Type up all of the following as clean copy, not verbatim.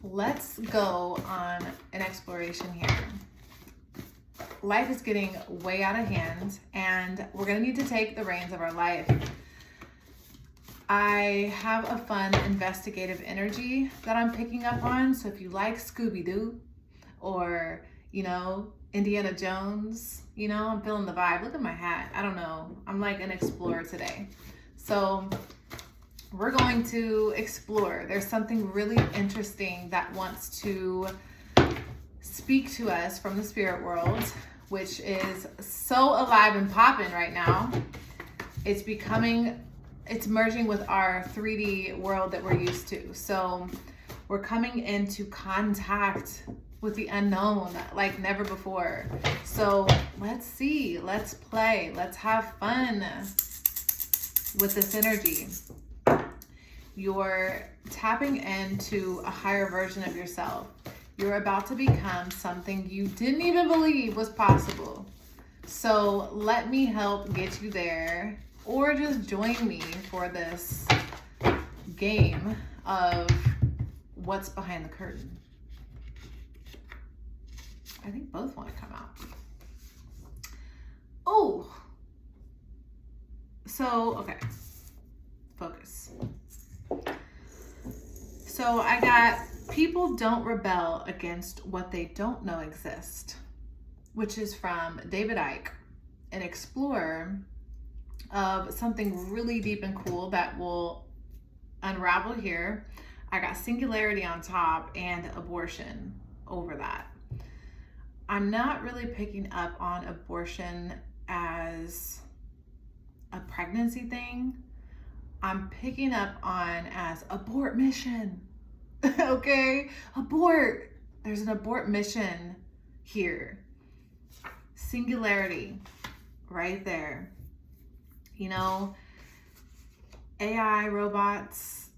Let's go on an exploration here. Life is getting way out of hand, and we're going to need to take the reins of our life. I have a fun investigative energy that I'm picking up on. So if you like Scooby-Doo or, Indiana Jones, I'm feeling the vibe. Look at my hat. I don't know. I'm like an explorer today. So we're going to explore. There's something really interesting that wants to speak to us from the spirit world, which is so alive and popping right now. It's merging with our 3D world that we're used to. So we're coming into contact with the unknown like never before. So let's see, let's play, let's have fun with this energy. You're tapping into a higher version of yourself. You're about to become something you didn't even believe was possible. So let me help get you there, or just join me for this game of what's behind the curtain. I think both want to come out. Oh, so, okay, focus. So I got people don't rebel against what they don't know exist, which is from David Icke, an explorer of something really deep and cool that will unravel here. I got singularity on top and abortion over that. I'm not really picking up on abortion as a pregnancy thing. I'm picking up on as abort mission. Okay, abort. There's an abort mission here. Singularity right there. AI, robots,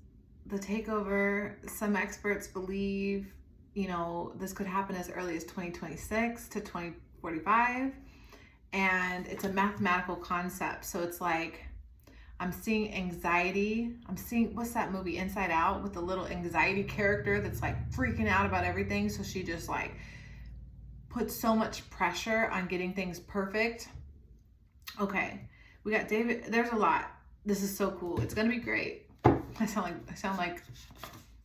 the takeover, some experts believe, this could happen as early as 2026 to 2045. And it's a mathematical concept. So it's like, I'm seeing anxiety. I'm seeing, what's that movie, Inside Out, with the little anxiety character that's like freaking out about everything. So she just like puts so much pressure on getting things perfect. Okay, we got David. There's a lot. This is so cool. It's gonna be great. I sound like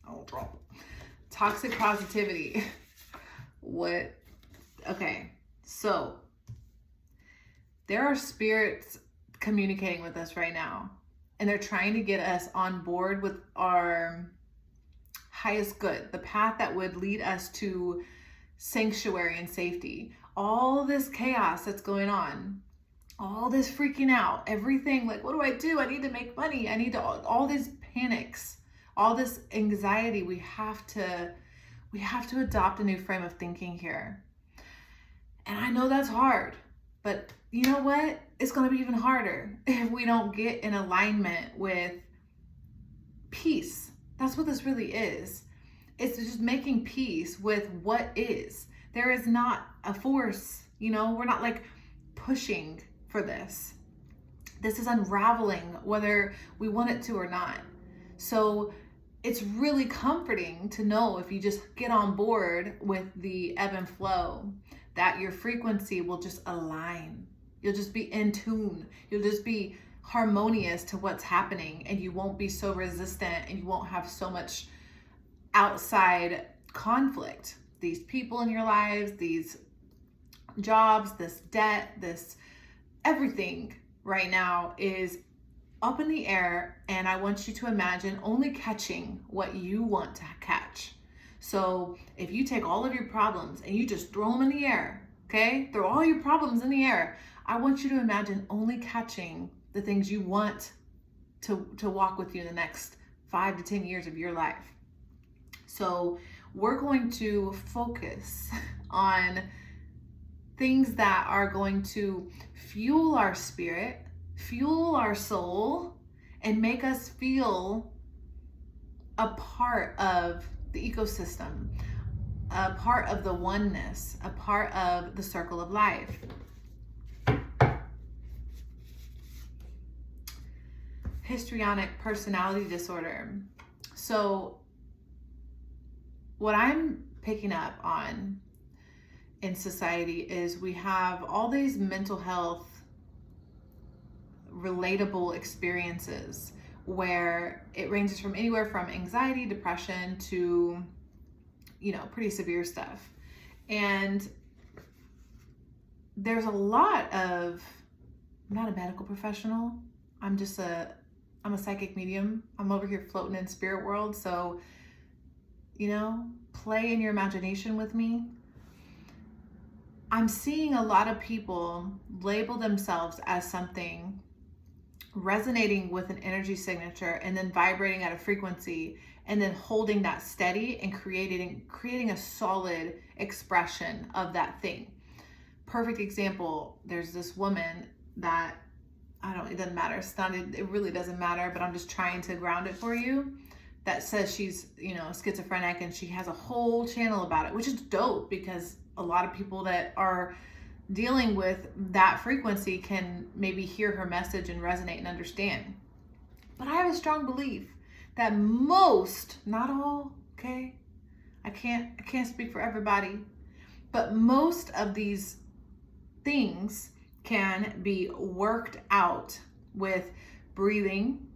oh, trouble. Toxic positivity. What? Okay, so there are spirits communicating with us right now, and they're trying to get us on board with our highest good, the path that would lead us to sanctuary and safety. All this chaos that's going on, all this freaking out, everything like, what do? I need to make money. I need to, all these panics, all this anxiety. We have to adopt a new frame of thinking here. And I know that's hard, but you know what? It's going to be even harder if we don't get in alignment with peace. That's what this really is. It's just making peace with what is. There is not a force, we're not like pushing for this. This is unraveling whether we want it to or not. So it's really comforting to know, if you just get on board with the ebb and flow, that your frequency will just align. You'll just be in tune. You'll just be harmonious to what's happening, and you won't be so resistant, and you won't have so much outside conflict. These people in your lives, these jobs, this debt, this everything right now is up in the air, and I want you to imagine only catching what you want to catch. So if you take all of your problems and you just throw them in the air, okay? Throw all your problems in the air. I want you to imagine only catching the things you want to walk with you in the next 5 to 10 years of your life. So we're going to focus on things that are going to fuel our spirit, fuel our soul, and make us feel a part of the ecosystem, a part of the oneness, a part of the circle of life. Histrionic personality disorder. So what I'm picking up on in society is we have all these mental health relatable experiences where it ranges from anywhere from anxiety, depression to, pretty severe stuff. And there's a lot of, I'm not a medical professional. I'm a psychic medium. I'm over here floating in spirit world. So, play in your imagination with me. I'm seeing a lot of people label themselves as something, resonating with an energy signature and then vibrating at a frequency and then holding that steady and creating a solid expression of that thing. Perfect example, there's this woman that, it doesn't matter. It really doesn't matter, but I'm just trying to ground it for you, that says she's, schizophrenic, and she has a whole channel about it, which is dope because a lot of people that are dealing with that frequency can maybe hear her message and resonate and understand. But I have a strong belief that most, not all, okay? I can't speak for everybody, but most of these things can be worked out with breathing,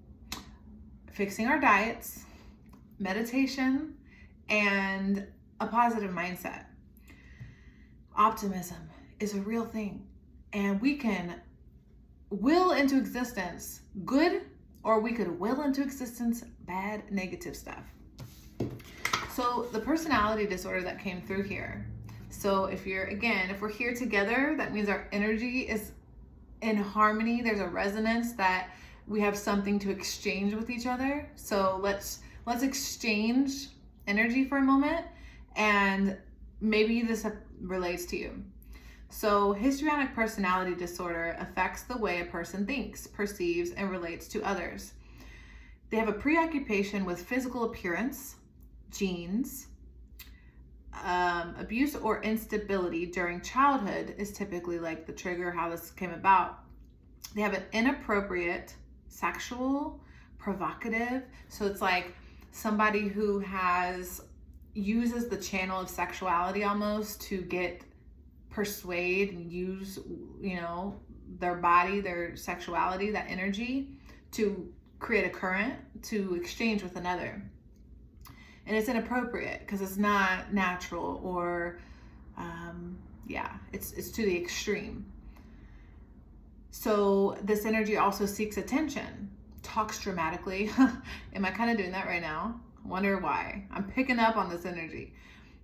fixing our diets, meditation, and a positive mindset. Optimism is a real thing, and we can will into existence good, or we could will into existence bad, negative stuff. So the personality disorder that came through here. So if we're here together, that means our energy is in harmony. There's a resonance that we have something to exchange with each other. So let's exchange energy for a moment, and maybe this relates to you. So histrionic personality disorder affects the way a person thinks, perceives, and relates to others. They have a preoccupation with physical appearance, genes. Abuse or instability during childhood is typically like the trigger, how this came about. They have an inappropriate, sexual, provocative. So it's like somebody who uses the channel of sexuality almost to persuade and use, their body, their sexuality, that energy to create a current to exchange with another. And it's inappropriate because it's not natural, or it's to the extreme. So this energy also seeks attention, talks dramatically. Am I kind of doing that right now? Wonder why. I'm picking up on this energy.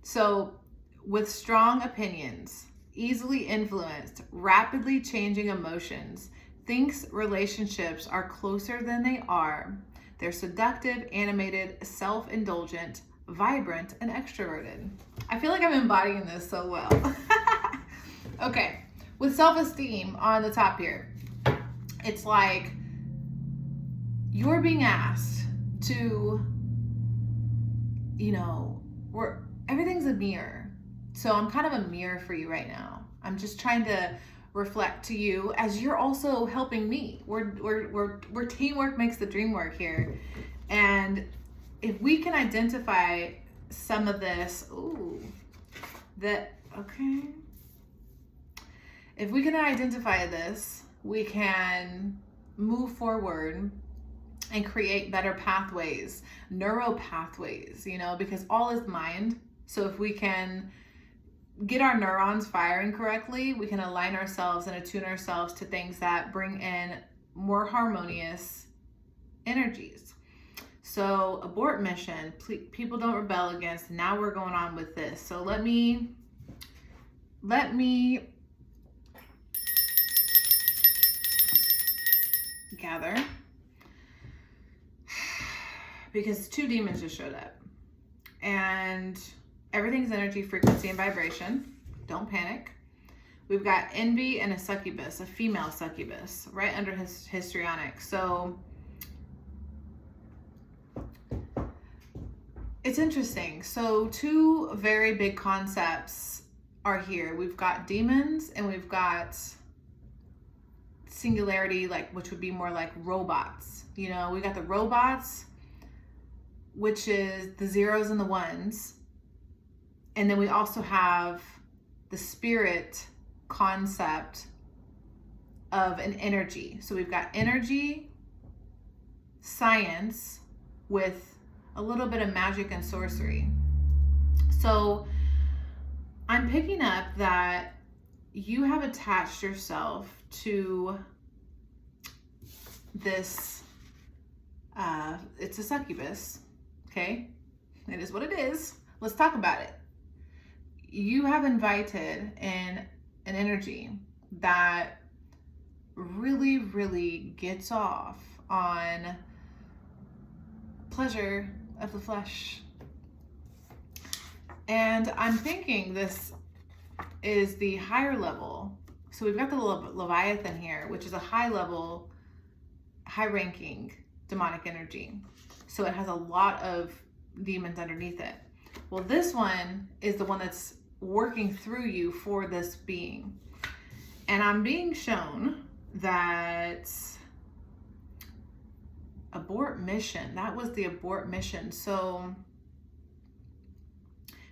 So with strong opinions, easily influenced, rapidly changing emotions, thinks relationships are closer than they are. They're seductive, animated, self-indulgent, vibrant, and extroverted. I feel like I'm embodying this so well. Okay, with self-esteem on the top here, it's like you're being asked to, everything's a mirror. So I'm kind of a mirror for you right now. I'm just trying to reflect to you as you're also helping me. We're teamwork makes the dream work here. And if we can identify some of this, if we can identify this, we can move forward and create better pathways, neuro pathways, because all is mind. So if we can get our neurons firing correctly, we can align ourselves and attune ourselves to things that bring in more harmonious energies. So abort mission, people don't rebel against. Now we're going on with this. So let me gather, because two demons just showed up, and everything's energy, frequency, and vibration. Don't panic. We've got envy and a succubus, a female succubus, right under his histrionic. So it's interesting. So two very big concepts are here. We've got demons and we've got singularity, which would be more like robots. We got the robots, which is the zeros and the ones. And then we also have the spirit concept of an energy. So we've got energy, science, with a little bit of magic and sorcery. So I'm picking up that you have attached yourself to this, it's a succubus, okay? It is what it is. Let's talk about it. You have invited in an energy that really, really gets off on pleasure of the flesh. And I'm thinking this is the higher level. So we've got the Leviathan here, which is a high level, high ranking demonic energy. So it has a lot of demons underneath it. Well, this one is the one that's working through you for this being. And I'm being shown that abort mission, that was the abort mission. So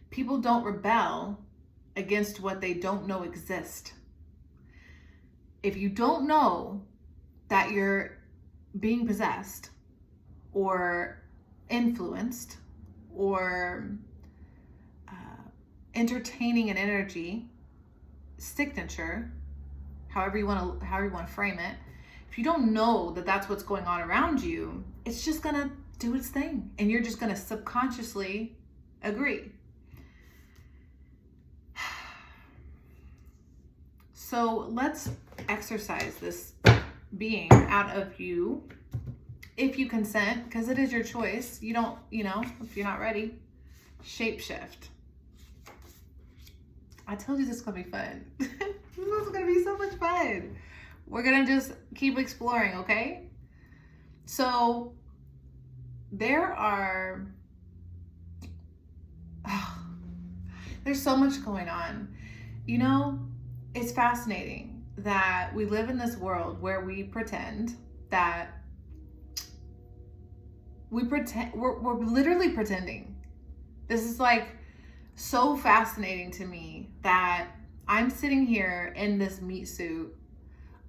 people don't rebel against what they don't know exist. If you don't know that you're being possessed or influenced or entertaining an energy signature, however you want to frame it, if you don't know that that's what's going on around you, it's just gonna do its thing, and you're just gonna subconsciously agree. So let's exercise this being out of you, if you consent, because it is your choice. You don't, if you're not ready, shapeshift. I told you this is gonna be fun. This is gonna be so much fun. We're gonna just keep exploring, okay? So there's so much going on. It's fascinating that we live in this world where we pretend that we're literally pretending. This is like so fascinating to me that I'm sitting here in this meat suit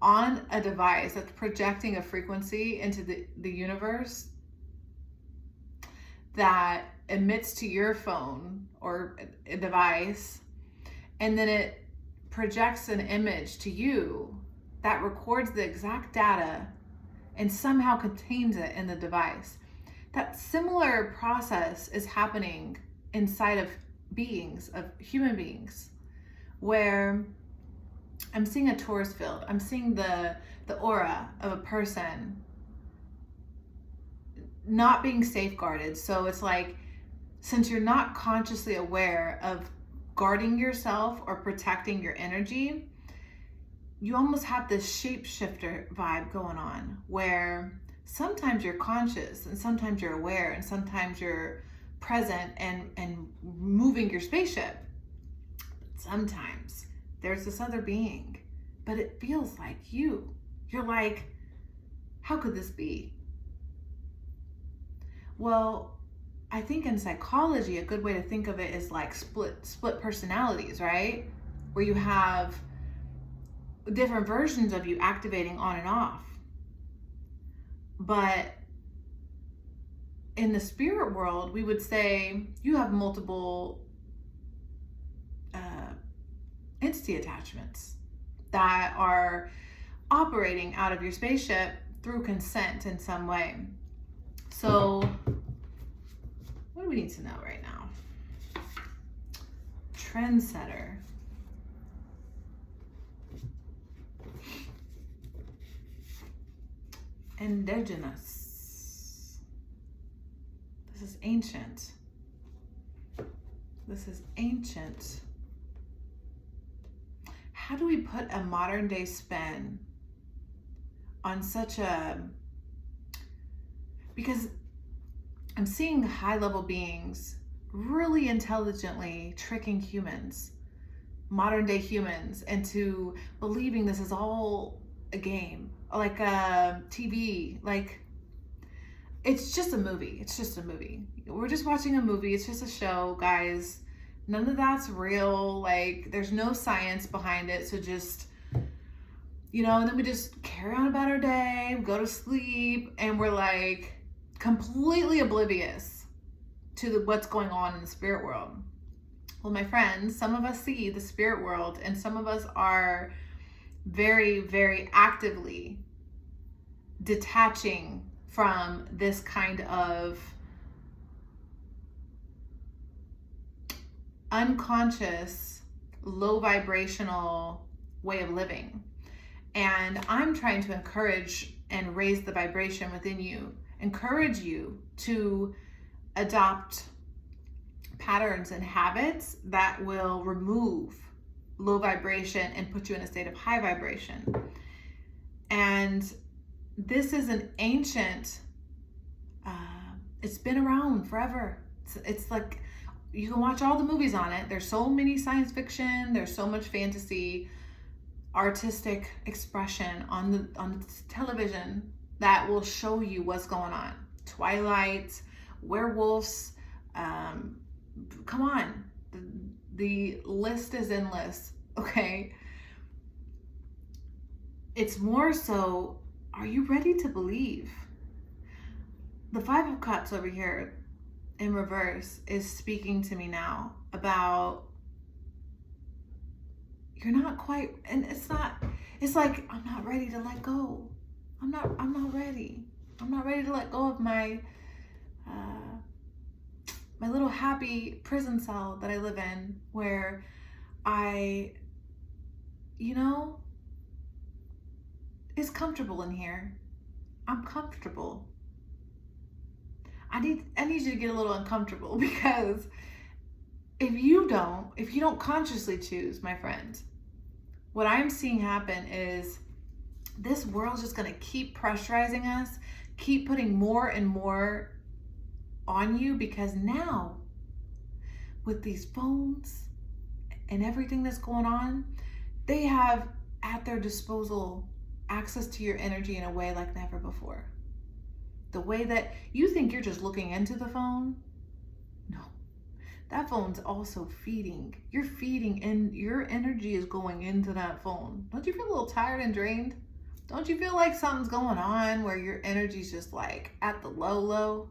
on a device that's projecting a frequency into the universe that emits to your phone or a device, and then it projects an image to you that records the exact data and somehow contains it in the device. That similar process is happening inside of human beings, where I'm seeing a Taurus field. I'm seeing the aura of a person not being safeguarded. So it's like, since you're not consciously aware of guarding yourself or protecting your energy, you almost have this shapeshifter vibe going on, where sometimes you're conscious and sometimes you're aware and sometimes you're present and moving your spaceship. Sometimes there's this other being, but it feels like you're like, how could this be? Well, I think in psychology, a good way to think of it is like split personalities, right? Where you have different versions of you activating on and off. But in the spirit world, we would say you have multiple entity attachments that are operating out of your spaceship through consent in some way. So what do we need to know right now? Trendsetter. Indigenous. This is ancient. This is ancient. How do we put a modern day spin on because I'm seeing high level beings really intelligently tricking humans, modern day humans, into believing this is all a game, like a TV, like it's just a movie. It's just a movie. We're just watching a movie. It's just a show, guys. None of that's real. Like, there's no science behind it. So just, and then we just carry on about our day, we go to sleep, and we're like completely oblivious to what's going on in the spirit world. Well, my friends, some of us see the spirit world, and some of us are very, very actively detaching from this kind of unconscious, low vibrational way of living. And I'm trying to encourage and raise the vibration within you, encourage you to adopt patterns and habits that will remove low vibration and put you in a state of high vibration. And this is an ancient, it's been around forever. It's like, you can watch all the movies on it. There's so many science fiction, there's so much fantasy, artistic expression on the television that will show you what's going on. Twilight, werewolves, come on. The list is endless, okay? It's more so, are you ready to believe? The Five of Cups over here in reverse is speaking to me now about you're not quite, and it's like, I'm not ready to let go. I'm not ready. I'm not ready to let go of my little happy prison cell that I live in, where it's comfortable in here. I'm comfortable. I need you to get a little uncomfortable, because if you don't consciously choose, my friend, what I'm seeing happen is this world's just going to keep pressurizing us, keep putting more and more on you, because now with these phones and everything that's going on, they have at their disposal access to your energy in a way like never before. The way that you think you're just looking into the phone, no, that phone's also feeding. You're feeding, and your energy is going into that phone. Don't you feel a little tired and drained? Don't you feel like something's going on where your energy's just like at the low level?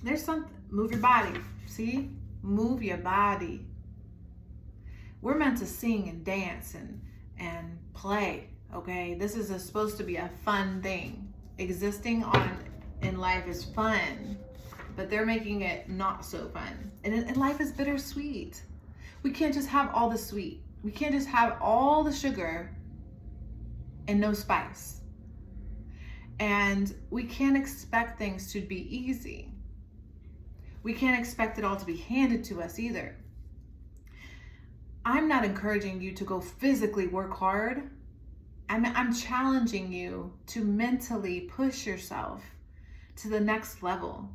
There's something. Move your body. See? Move your body. We're meant to sing and dance and play, okay? This is supposed to be a fun thing. Existing in life is fun, but they're making it not so fun. And life is bittersweet. We can't just have all the sweet. We can't just have all the sugar and no spice. And we can't expect things to be easy. We can't expect it all to be handed to us either. I'm not encouraging you to go physically work hard. I'm challenging you to mentally push yourself to the next level.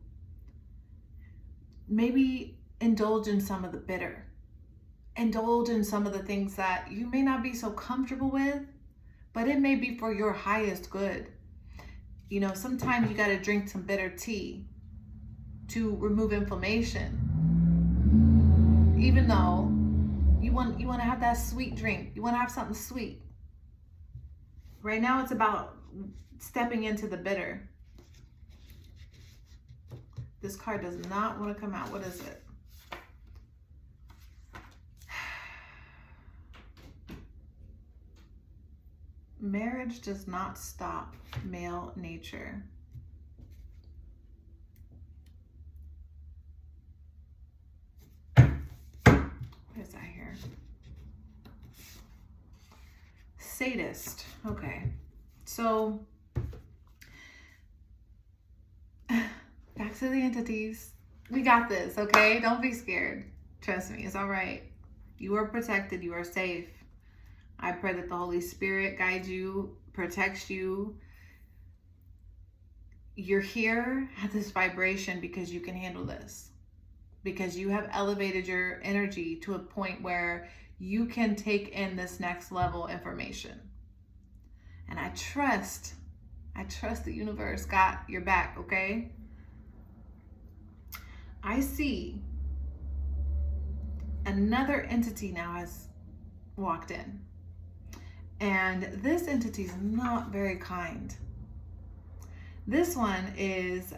Maybe indulge in some of the bitter. Indulge in some of the things that you may not be so comfortable with, but it may be for your highest good. Sometimes you got to drink some bitter tea to remove inflammation. Even though you want to have that sweet drink, you want to have something sweet. Right now it's about stepping into the bitter. This card does not want to come out. What is it? Marriage does not stop male nature. What is that here? Sadist. Okay. So, back to the entities. We got this, okay? Don't be scared. Trust me, it's all right. You are protected. You are safe. I pray that the Holy Spirit guides you, protects you. You're here at this vibration because you can handle this. Because you have elevated your energy to a point where you can take in this next level information. And I trust the universe got your back, okay? I see another entity now has walked in. And this entity is not very kind. This one is,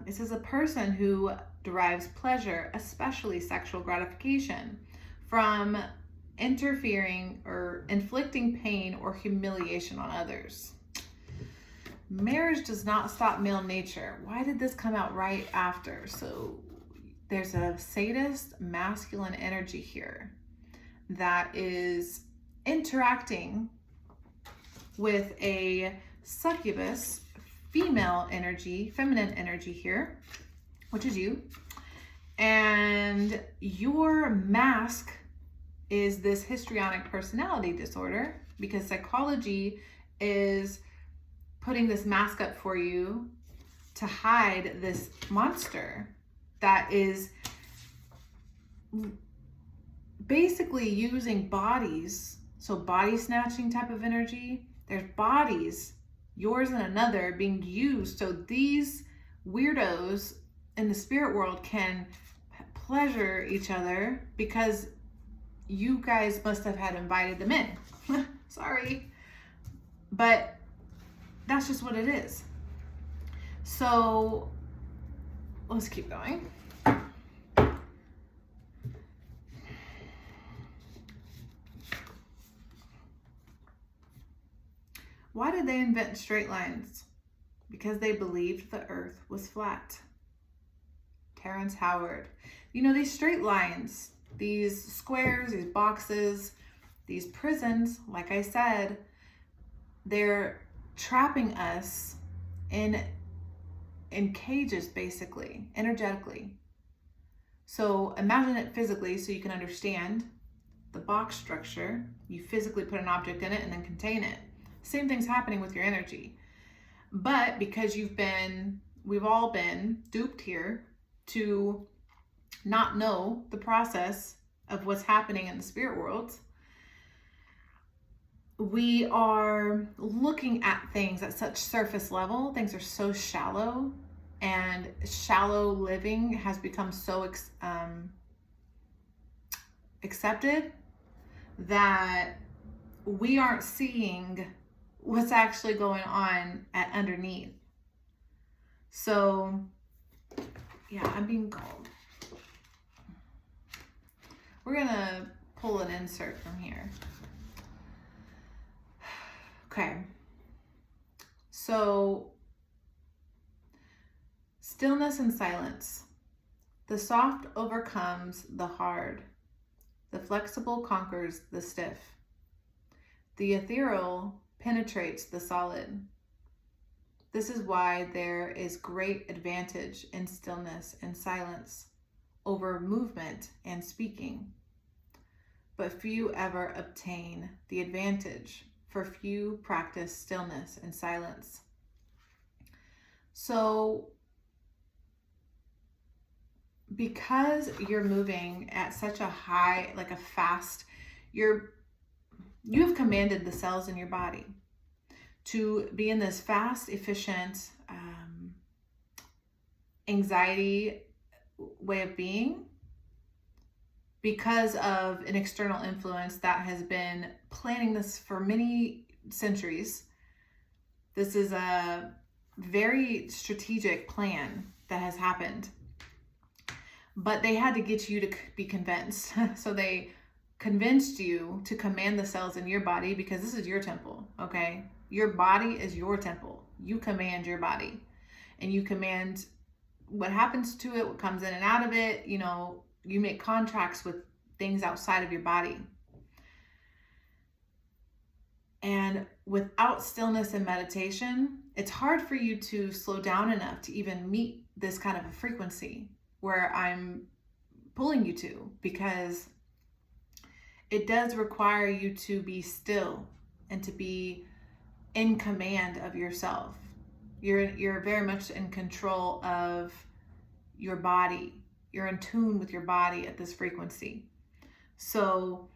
it says a person who derives pleasure, especially sexual gratification, from interfering or inflicting pain or humiliation on others. Marriage does not stop male nature. Why did this come out right after? So there's a sadist masculine energy here that is interacting with a succubus female energy, feminine energy here, which is you. And your mask is this histrionic personality disorder, because psychology is putting this mask up for you to hide this monster that is basically using bodies. So body snatching type of energy. There's bodies, yours and another, being used so these weirdos in the spirit world can pleasure each other because you guys must have had invited them in. Sorry. But that's just what it is. So let's keep going. Why did they invent straight lines? Because they believed the earth was flat. Terrence Howard. You know, these straight lines, these squares, these boxes, these prisons, like I said, they're trapping us in cages, basically, energetically. So imagine it physically so you can understand the box structure. You physically put an object in it and then contain it. Same thing's happening with your energy. But because we've all been duped here to not know the process of what's happening in the spirit world, we are looking at things at such surface level. Things are so shallow, and shallow living has become so accepted that we aren't seeing what's actually going on underneath. So yeah, I'm being called. We're gonna pull an insert from here. Okay, so stillness and silence. The soft overcomes the hard. The flexible conquers the stiff. The ethereal penetrates the solid. This is why there is great advantage in stillness and silence over movement and speaking. But few ever obtain the advantage, for few practice stillness and silence. So because you're moving at such a high, like a fast, you have commanded the cells in your body to be in this fast, efficient, anxiety way of being because of an external influence that has been planning this for many centuries. This is a very strategic plan that has happened, but they had to get you to be convinced. So they convinced you to command the cells in your body, because this is your temple, okay? Your body is your temple. You command your body, and you command what happens to it, what comes in and out of it. You know, you make contracts with things outside of your body. And without stillness and meditation, it's hard for you to slow down enough to even meet this kind of a frequency where I'm pulling you to, because it does require you to be still and to be in command of yourself. You're very much in control of your body. You're in tune with your body at this frequency. So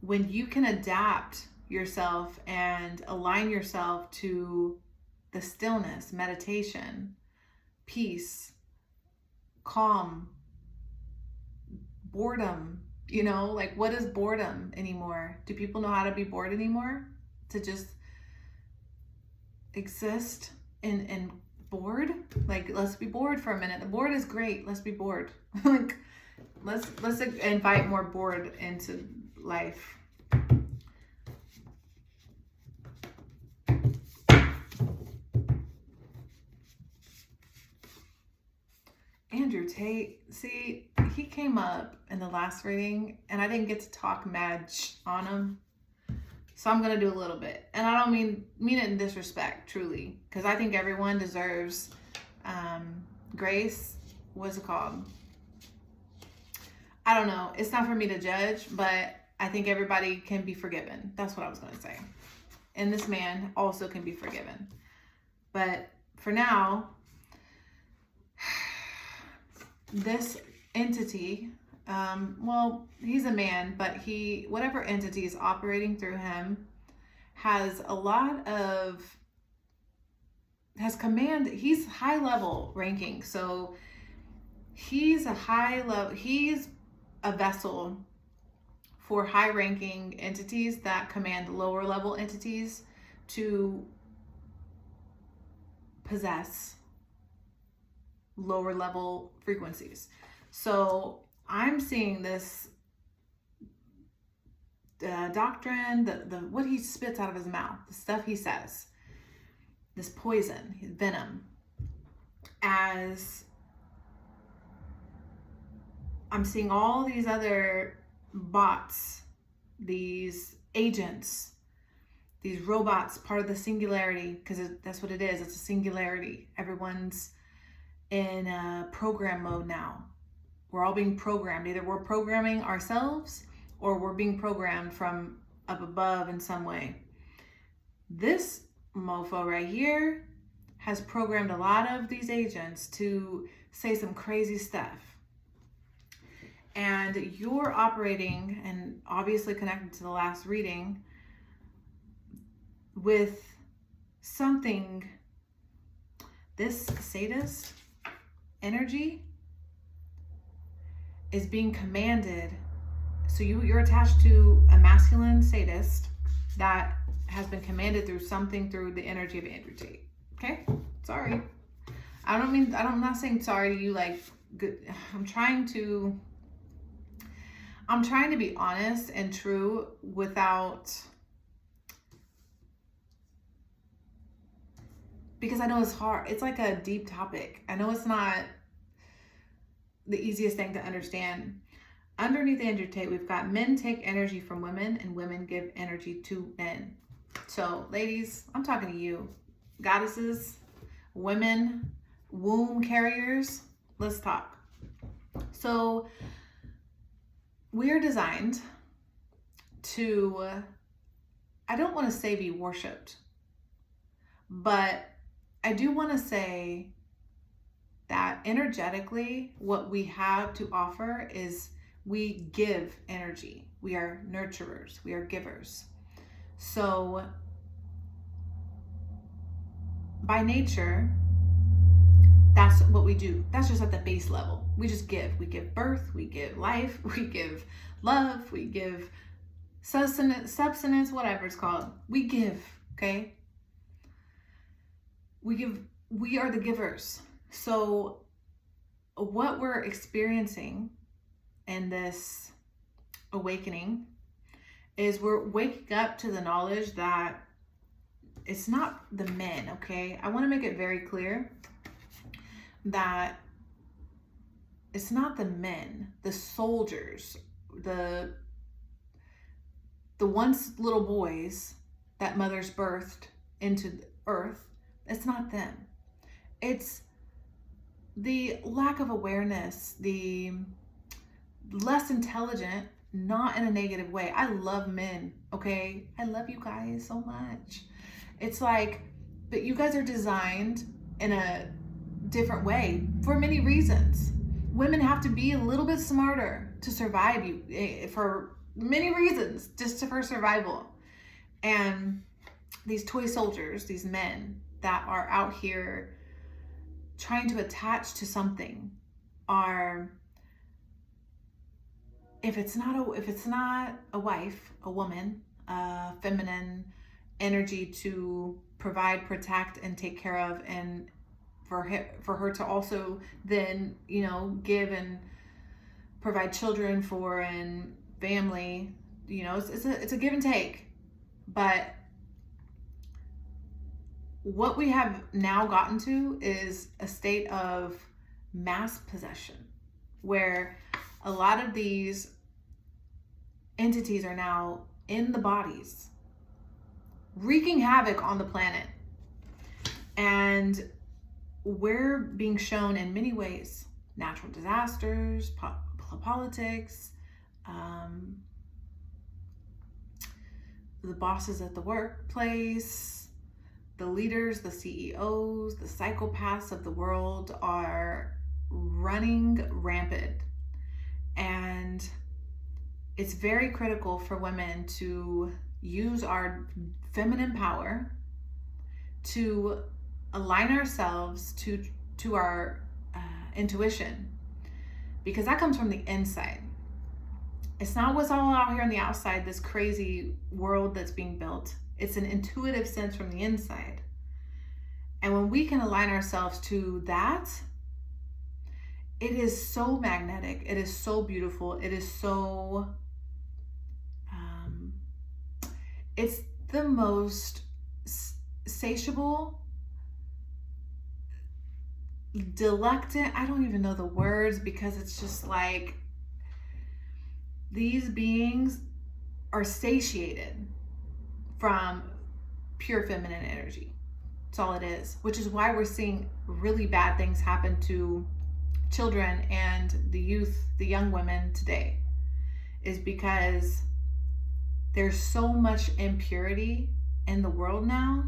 when you can adapt yourself and align yourself to the stillness, meditation, peace, calm, boredom, like what is boredom anymore? Do people know how to be bored anymore? To just exist and bored? Like, let's be bored for a minute. The bored is great. Let's be bored. Like, let's invite more bored into life. Andrew Tate, see, he came up in the last reading and I didn't get to talk mad on him. So I'm going to do a little bit. And I don't mean it in disrespect, truly, because I think everyone deserves grace. What's it called? I don't know. It's not for me to judge, but I think everybody can be forgiven. That's what I was going to say. And this man also can be forgiven. But for now, this entity, well, he's a man, but whatever entity is operating through him has command. He's high level ranking. So he's a vessel for high ranking entities that command lower level entities to possess lower level frequencies. So I'm seeing this doctrine, the what he spits out of his mouth, the stuff he says, this poison, his venom, as I'm seeing all these other bots, these agents, these robots, part of the singularity, because that's what it is. It's a singularity. Everyone's in program mode now. We're all being programmed. Either we're programming ourselves or we're being programmed from up above in some way. This mofo right here has programmed a lot of these agents to say some crazy stuff. And you're operating, and obviously connected to the last reading, with something, this sadist energy is being commanded. So you're attached to a masculine sadist that has been commanded through something, through the energy of Andrew Tate. Okay? Sorry. I'm not saying sorry to you, like, good. I'm trying to be honest and true without, because I know it's hard. It's like a deep topic. I know it's not the easiest thing to understand. Underneath Andrew Tate, we've got men take energy from women and women give energy to men. So ladies, I'm talking to you. Goddesses, women, womb carriers, let's talk. So we are designed to, I don't want to say be worshipped, but I do want to say that energetically, what we have to offer is we give energy. We are nurturers. We are givers. So by nature, that's what we do. That's just at the base level. We just give. We give birth. We give life. We give love. We give substance, whatever it's called. We give, okay? We give. We are the givers. So what we're experiencing in this awakening is we're waking up to the knowledge that it's not the men, okay? I want to make it very clear that it's not the men, the soldiers, the once little boys that mothers birthed into the earth. It's not them. It's the lack of awareness, the less intelligent, not in a negative way. I love men, okay? I love you guys so much. It's like, but you guys are designed in a different way for many reasons. Women have to be a little bit smarter to survive, for many reasons, just for survival. And these toy soldiers, these men that are out here trying to attach to something, are if it's not a wife, a woman, feminine energy to provide, protect, and take care of, and for her to also then, give and provide children for and family, it's a give and take. But what we have now gotten to is a state of mass possession, where a lot of these entities are now in the bodies, wreaking havoc on the planet. And we're being shown in many ways: natural disasters, politics, the bosses at the workplace, the leaders, the CEOs, the psychopaths of the world are running rampant. And it's very critical for women to use our feminine power to align ourselves to our intuition, because that comes from the inside. It's not what's all out here on the outside, this crazy world that's being built. It's an intuitive sense from the inside. And when we can align ourselves to that, it is so magnetic. It is so beautiful. It is so, it's the most satiable, delectant, I don't even know the words, because it's just like these beings are satiated from pure feminine energy. That's all it is, which is why we're seeing really bad things happen to children and the youth, the young women today, is because there's so much impurity in the world now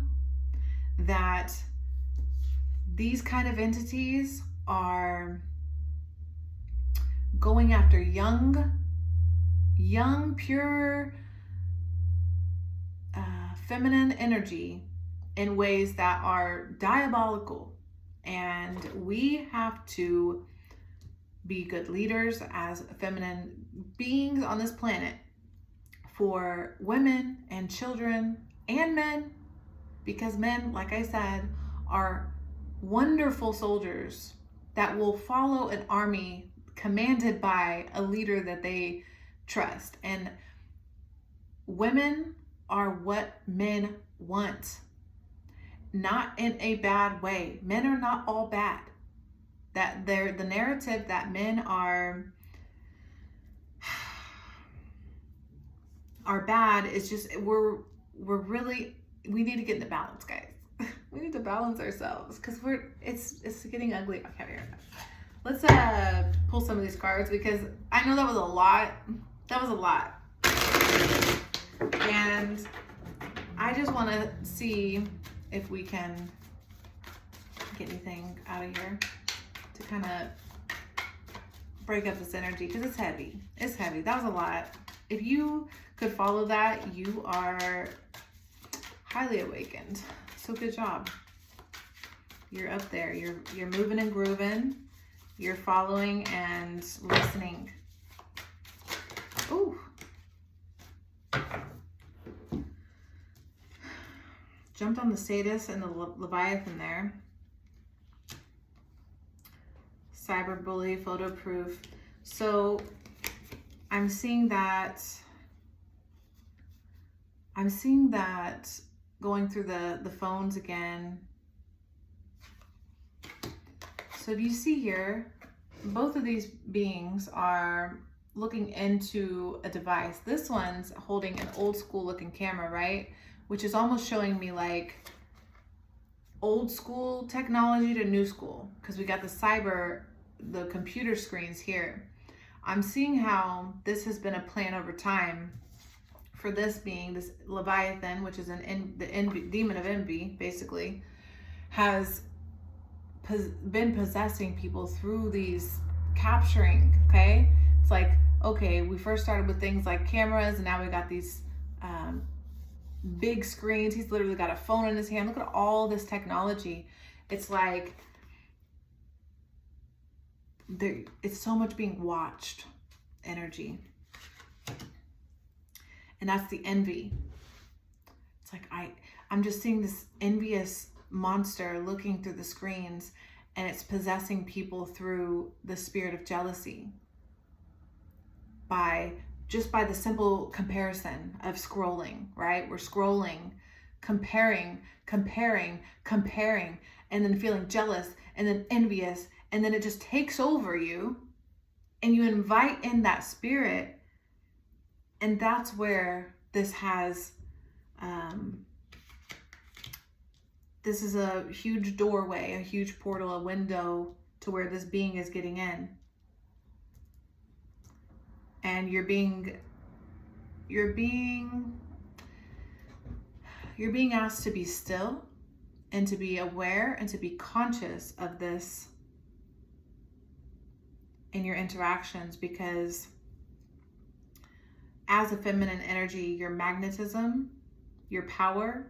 that these kind of entities are going after young, pure, feminine energy in ways that are diabolical. And we have to be good leaders as feminine beings on this planet for women and children and men, because men, like I said, are wonderful soldiers that will follow an army commanded by a leader that they trust. And women are what men want, not in a bad way. Men are not all bad. That they're the narrative that men are bad is just we need to get into balance, guys. We need to balance ourselves, because it's getting ugly. Okay, here. Let's pull some of these cards, because I know that was a lot. And I just want to see if we can get anything out of here to kind of break up this energy, because it's heavy. That was a lot. If you could follow that, you are highly awakened. So good job. You're up there. You're moving and grooving. You're following and listening. Ooh. Jumped on the Satis and the Leviathan there. Cyberbully, photo proof. So I'm seeing that going through the phones again. So if you see here, both of these beings are looking into a device. This one's holding an old school looking camera, right? Which is almost showing me like old school technology to new school, because we got the computer screens here. I'm seeing how this has been a plan over time for this being, this Leviathan, which is the demon of envy, basically, has been possessing people through these capturing, okay? It's like, okay, we first started with things like cameras, and now we got these big screens. He's literally got a phone in his hand. Look at all this technology. It's like it's so much being watched energy. And that's the envy. It's like I'm just seeing this envious monster looking through the screens, and it's possessing people through the spirit of jealousy by the simple comparison of scrolling, right? We're scrolling, comparing, and then feeling jealous and then envious, and then it just takes over you, and you invite in that spirit. And that's where this has this is a huge doorway, a huge portal, a window to where this being is getting in. And you're being asked to be still and to be aware and to be conscious of this in your interactions, because as a feminine energy, your magnetism, your power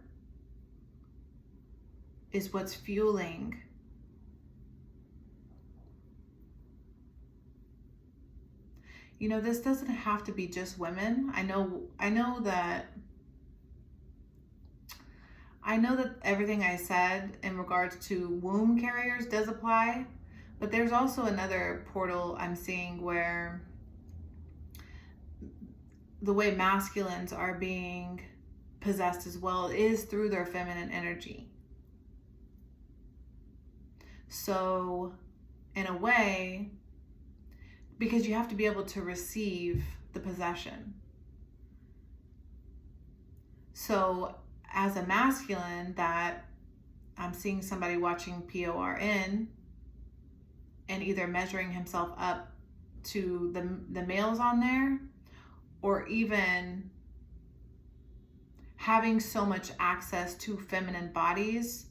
is what's fueling this doesn't have to be just women. I know that everything I said in regards to womb carriers does apply, but there's also another portal I'm seeing where the way masculines are being possessed as well is through their feminine energy. So in a way, because you have to be able to receive the possession. So as a masculine, that I'm seeing somebody watching PORN and either measuring himself up to the males on there, or even having so much access to feminine bodies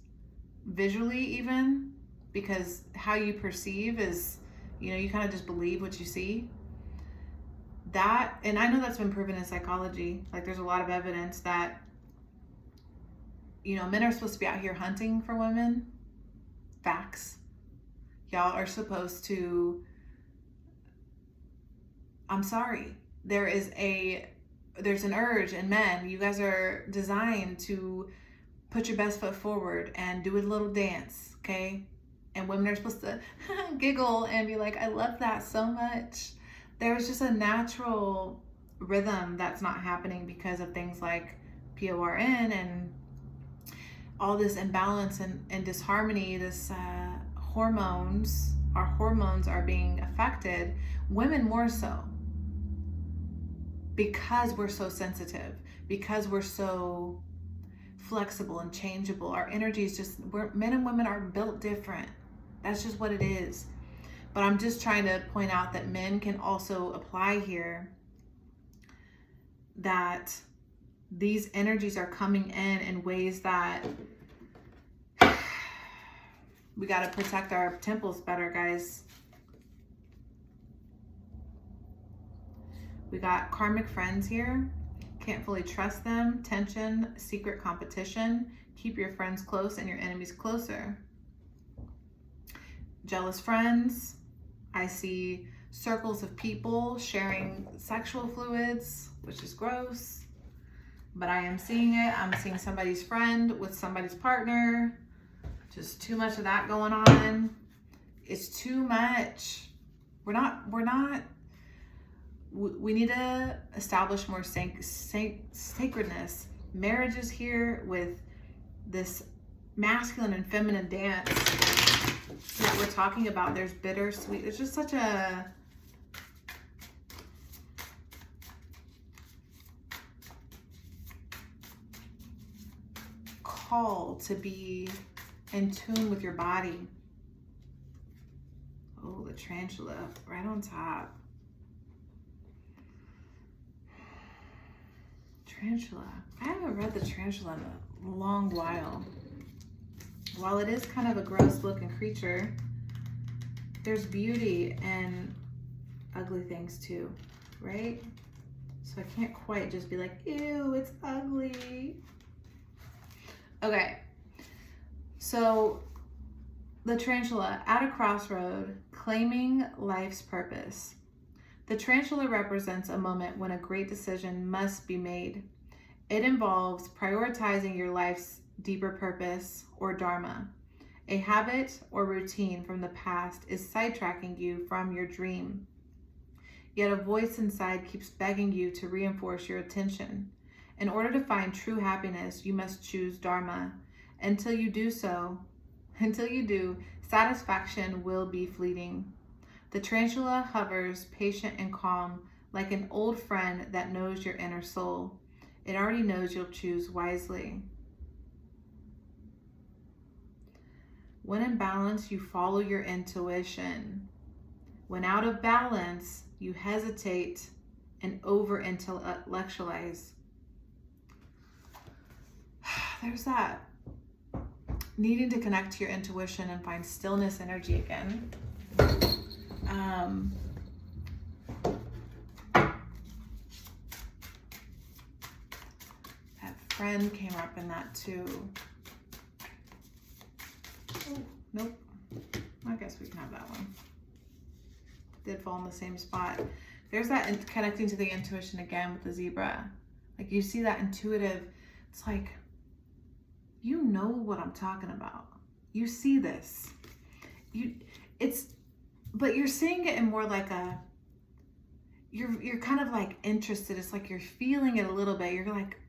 visually, even because how you perceive is, you kind of just believe what you see. That, and I know that's been proven in psychology. Like, there's a lot of evidence that, men are supposed to be out here hunting for women. Facts. Y'all are supposed to, I'm sorry, there's an urge in men. You guys are designed to put your best foot forward and do a little dance, okay? And women are supposed to giggle and be like, I love that so much. There's just a natural rhythm that's not happening because of things like PORN and all this imbalance and disharmony, this hormones. Our hormones are being affected, women more so, because we're so sensitive, because we're so flexible and changeable. Our energy is men and women are built different. That's just what it is. But I'm just trying to point out that men can also apply here, that these energies are coming in ways that we got to protect our temples better, guys. We got karmic friends here. Can't fully trust them. Tension, secret competition. Keep your friends close and your enemies closer. Jealous friends. I see circles of people sharing sexual fluids, which is gross, but I am seeing it. I'm seeing somebody's friend with somebody's partner. Just too much of that going on. It's too much. We need to establish more sacredness. Marriage is here with this masculine and feminine dance that we're talking about. There's bittersweet. There's just such a call to be in tune with your body. Oh, the tarantula right on top. Tarantula. I haven't read the tarantula in a long while. While it is kind of a gross looking creature, there's beauty in ugly things too, right? So I can't quite just be like, ew, it's ugly. Okay, so the tarantula at a crossroad, claiming life's purpose. The tarantula represents a moment when a great decision must be made. It involves prioritizing your life's deeper purpose or dharma. A habit or routine from the past is sidetracking you from your dream. Yet a voice inside keeps begging you to reinforce your attention. In order to find true happiness, you must choose dharma. Until you do, satisfaction will be fleeting. The tarantula hovers patient and calm, like an old friend that knows your inner soul. It already knows you'll choose wisely. When in balance, you follow your intuition. When out of balance, you hesitate and over-intellectualize. There's that needing to connect to your intuition and find stillness energy again. That friend came up in that too. Oh, nope. I guess we can have that one. Did fall in the same spot. There's that connecting to the intuition again with the zebra. Like you see that intuitive, it's like, you know what I'm talking about. You see this. But you're seeing it in more like you're kind of like interested. It's like you're feeling it a little bit. You're like,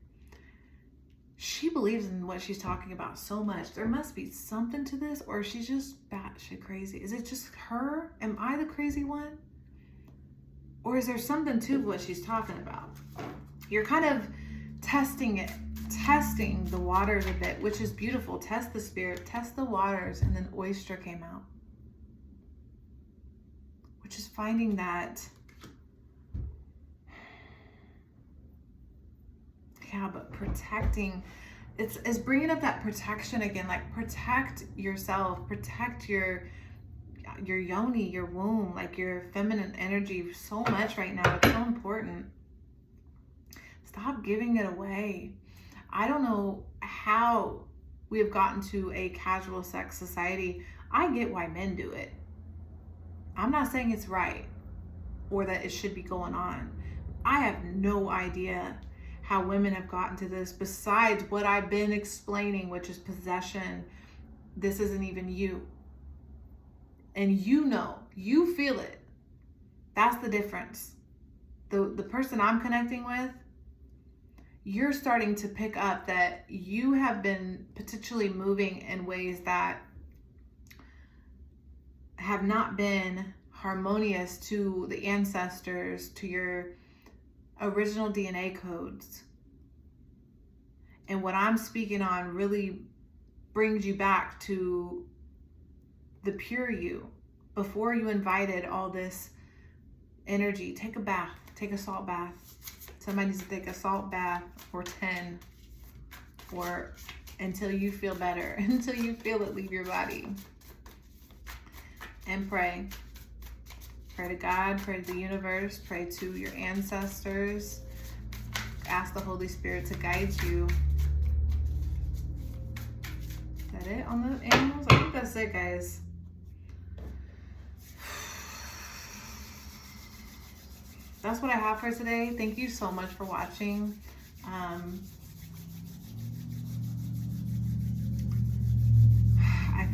she believes in what she's talking about so much. There must be something to this, or she's just batshit crazy. Is it just her? Am I the crazy one? Or is there something to what she's talking about? You're kind of testing the waters a bit, which is beautiful. Test the spirit, test the waters, and then oyster came out. Which is finding that, yeah, but protecting, it's bringing up that protection again, like protect yourself, protect your yoni, your womb, like your feminine energy so much right now. It's so important. Stop giving it away. I don't know how we have gotten to a casual sex society. I get why men do it. I'm not saying it's right or that it should be going on. I have no idea how women have gotten to this besides what I've been explaining, which is possession. This isn't even you. And you know, you feel it. That's the difference. The person I'm connecting with, you're starting to pick up that you have been potentially moving in ways that have not been harmonious to the ancestors, to your original DNA codes. And what I'm speaking on really brings you back to the pure you before you invited all this energy. Take a bath, take a salt bath. Somebody needs to take a salt bath or 10 or until you feel better, until you feel it leave your body. And pray. Pray to God, pray to the universe, pray to your ancestors. Ask the Holy Spirit to guide you. Is that it on the animals? I think that's it, guys. That's what I have for today. Thank you so much for watching. I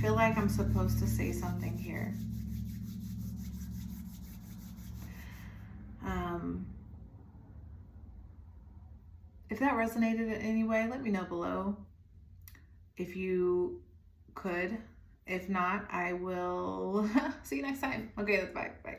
feel like I'm supposed to say something here. If that resonated in any way, let me know below. If you could. If not, I will see you next time. Okay, that's bye. Bye.